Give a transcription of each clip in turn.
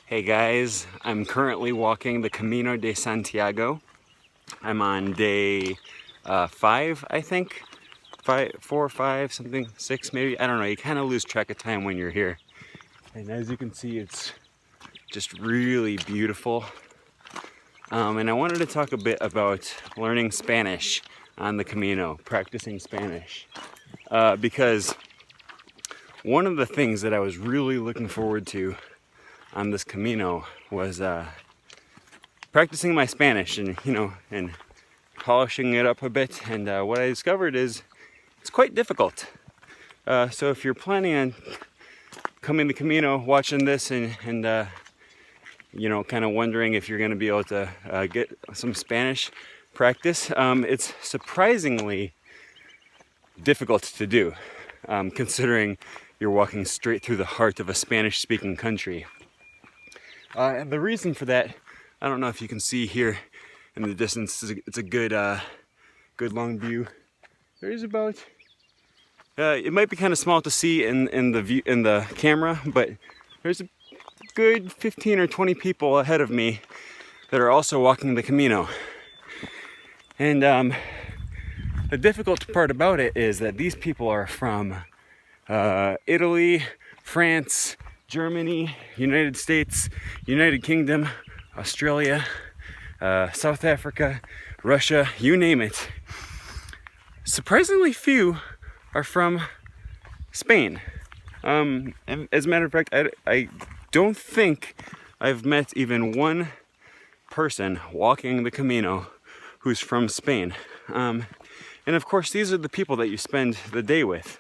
Hey guys, I'm currently walking the Camino de Santiago. I'm on day 5, I think. 4 or 5, something, 6 maybe. I don't know, you kind of lose track of time when you're here. And as you can see, it's just really beautiful. And I wanted to talk a bit about learning Spanish on the Camino, practicing Spanish. Because one of the things that I was really looking forward to on this Camino was practicing my Spanish and polishing it up a bit. And what I discovered is it's quite difficult. So if you're planning on coming the Camino, watching this and kind of wondering if you're going to be able to get some Spanish practice, it's surprisingly difficult to do, considering you're walking straight through the heart of a Spanish-speaking country. And the reason for that, I don't know if you can see here in the distance, it's a good long view. There's about, it might be kind of small to see in the camera, but there's a good 15 or 20 people ahead of me that are also walking the Camino. And the difficult part about it is that these people are from Italy, France, Germany, United States, United Kingdom, Australia, South Africa, Russia, you name it. Surprisingly few are from Spain. And as a matter of fact, I don't think I've met even one person walking the Camino who's from Spain. And of course, these are the people that you spend the day with.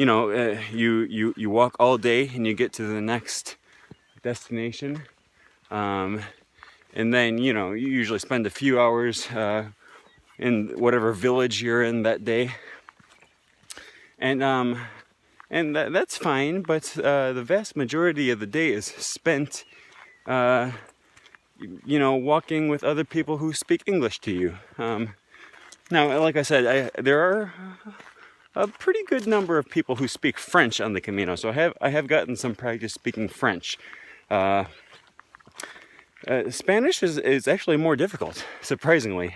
You walk all day and you get to the next destination, and then you usually spend a few hours in whatever village you're in that day, and that's fine. But the vast majority of the day is spent, walking with other people who speak English to you. Now, like I said, there are a pretty good number of people who speak French on the Camino, so I have gotten some practice speaking French. Spanish is actually more difficult, surprisingly.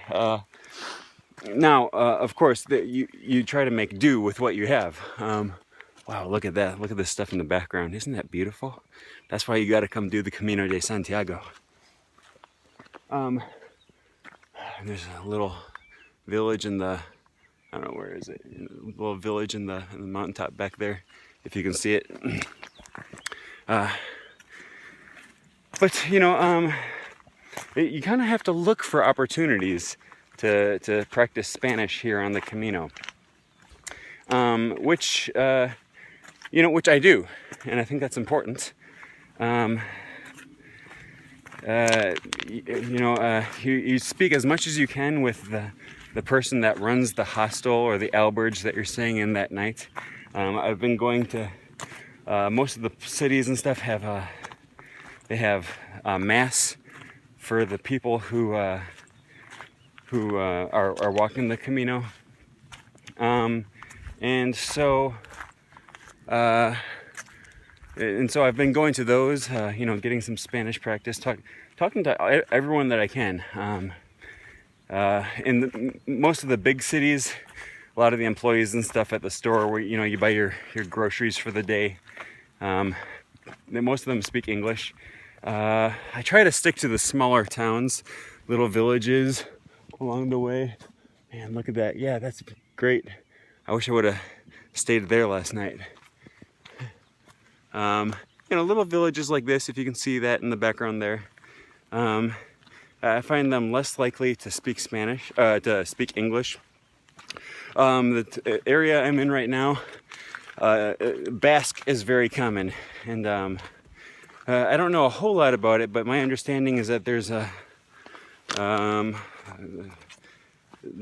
Now, of course, you try to make do with what you have. Wow, look at that! Look at this stuff in the background. Isn't that beautiful? That's why you got to come do the Camino de Santiago. And there's a little village in the, I don't know, where is it? A little village in the mountaintop back there, if you can see it. But you kind of have to look for opportunities to practice Spanish here on the Camino, which I do, and I think that's important. You speak as much as you can with the person that runs the hostel or the albergue that you're staying in that night. I've been going to most of the cities and stuff they have mass for the people who are walking the Camino, and so I've been going to those, getting some Spanish practice, talking to everyone that I can. In most of the big cities, a lot of the employees and stuff at the store where you buy your groceries for the day, most of them speak English. I try to stick to the smaller towns, little villages along the way. Man, look at that. Yeah, that's great. I wish I would have stayed there last night. Little villages like this, if you can see that in the background there. I find them less likely to speak to speak English. The area I'm in right now, Basque is very common, and I don't know a whole lot about it, but my understanding is that there's the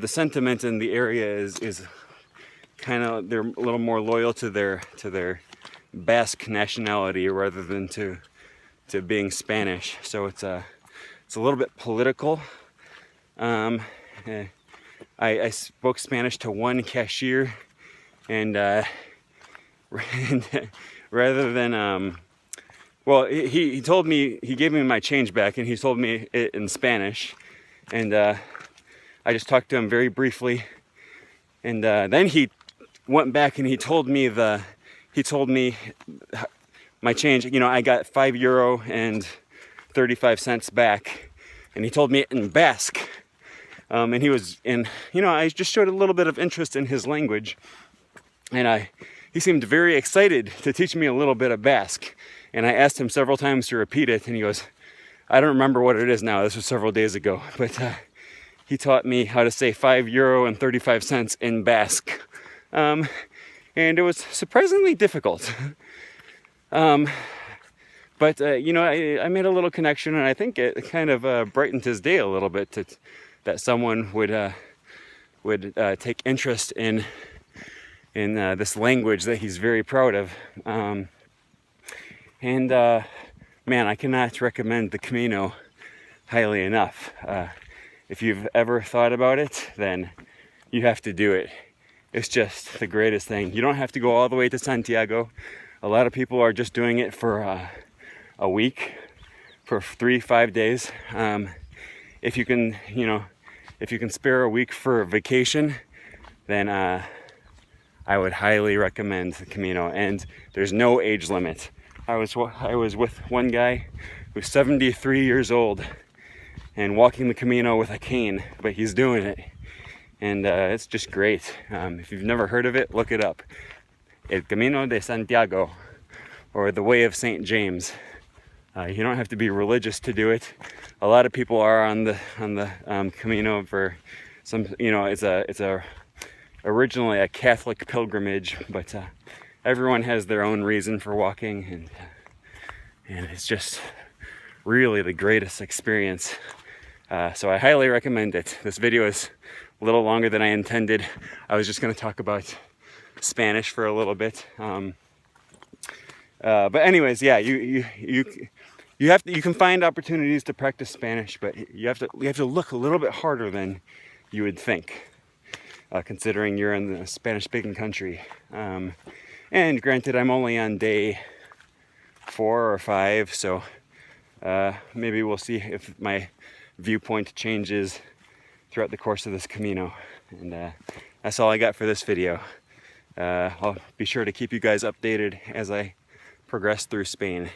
sentiment in the area is kind of, they're a little more loyal to their Basque nationality rather than to being Spanish. So it's a little bit political. I spoke Spanish to one cashier, and rather than well, he told me, he gave me my change back, and he told me it in Spanish, and I just talked to him very briefly, and then he went back and he told me my change. You know, I got €5 and 35 cents back, and he told me it in Basque, and you know, I just showed a little bit of interest in his language, and he seemed very excited to teach me a little bit of Basque. And I asked him several times to repeat it, and he goes, I don't remember what it is now, this was several days ago, but he taught me how to say €5 and 35 cents in Basque. And it was surprisingly difficult. But you know, I made a little connection, and I think it kind of brightened his day a little bit that someone would take interest in this language that he's very proud of. Man, I cannot recommend the Camino highly enough. If you've ever thought about it, then you have to do it. It's just the greatest thing. You don't have to go all the way to Santiago. A lot of people are just doing it for a week, for 3-5 days. If you can, you know, if you can spare a week for vacation, then I would highly recommend the Camino. And there's no age limit. I was with one guy who's 73 years old and walking the Camino with a cane, but he's doing it, and it's just great. If you've never heard of it, look it up. El Camino de Santiago, or the Way of St. James. You don't have to be religious to do it. A lot of people are on the Camino for some, you know, it's originally a Catholic pilgrimage, but everyone has their own reason for walking, and it's just really the greatest experience. So I highly recommend it. This video is a little longer than I intended. I was just going to talk about Spanish for a little bit. But anyways, yeah, you can find opportunities to practice Spanish, but you have to look a little bit harder than you would think, considering you're in a Spanish-speaking country. And granted, I'm only on day 4 or 5, so maybe we'll see if my viewpoint changes throughout the course of this Camino. And that's all I got for this video. I'll be sure to keep you guys updated as I progress through Spain.